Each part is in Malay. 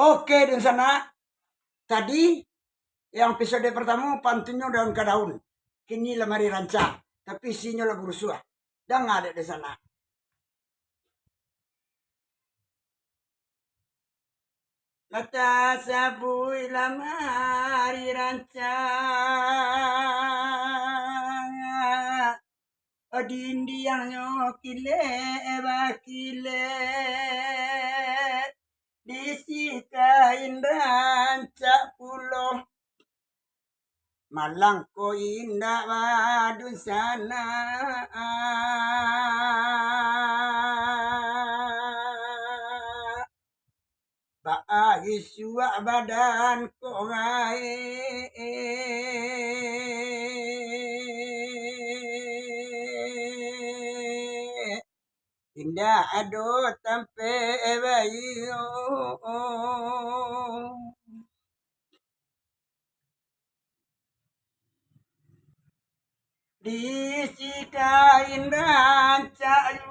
Oke, di sana tadi yang episode pertama pantunnya daun ke daun. Kini lemari rancak, tapi isinya lagu rusuh. Dan ada di sana. Lata sabui lemari rancak. Adindi yang nyokile bakile. Disikain rancak pulau. Malangko indah wadun sana. Baagi suak badan ko ngai. Indah ado tampe bayo. Disikain rancak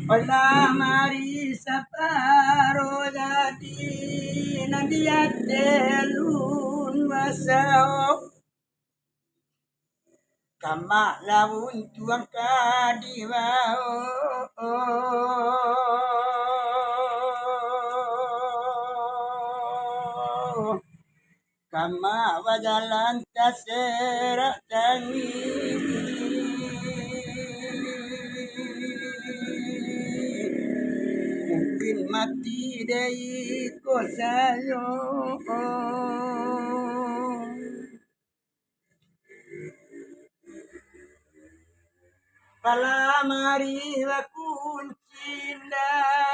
Ola mari saparo jadi nanti atelun masao kama lawun tuang kadibao kama wajalan tasera tangi mungkin mati dari kosayo palamari wakuncindang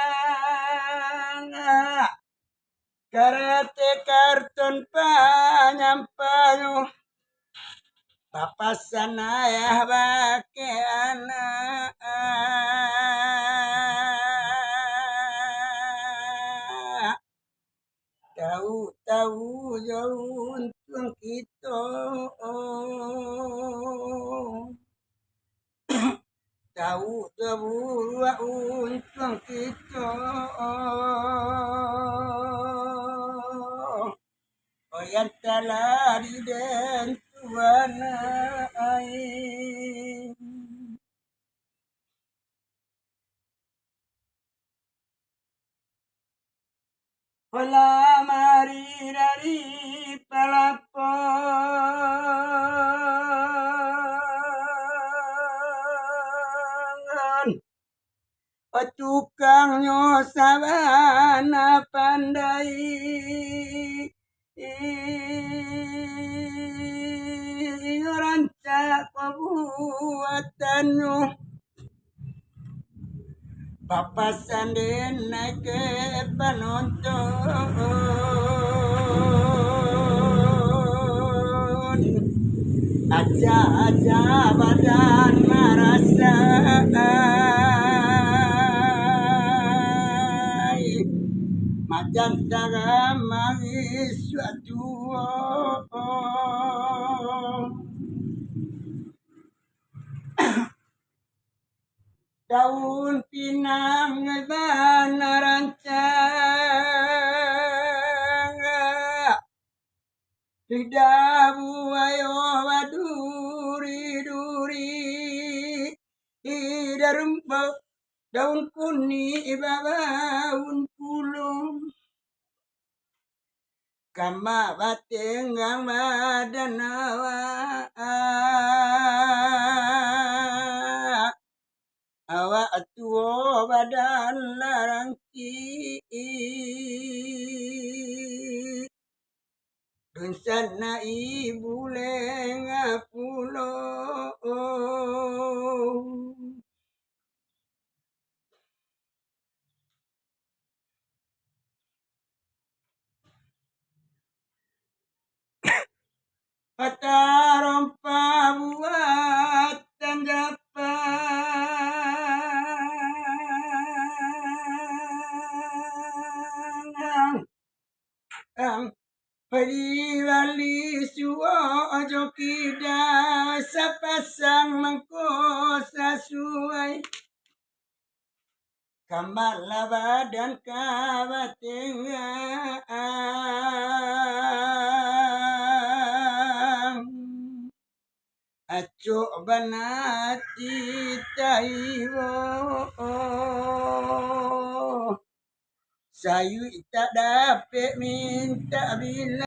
karate karton panyampanyo papasan ayah bake anak tahu jauh untung kita tahu jauh untung kita Oyan talari den tuana ain Ola mari dari pelapangan Tukangnya sabana pandai rancak pembuatannya papasan den naik ke penonton aja badan merasa majan taga mangis suatu daun pinang ngabana rancang lidah buayo waduri darumpa daun kuning babaun pulung kama batenggang madanawa awak tua badan larangki dan sana ibu lenga pulau Patarompa buat tanggapan Paliwali suo ojo kida sapasang mangko sasuai Kamala badan kawatengang acuk banati taiwo sayu tak dapat minta bila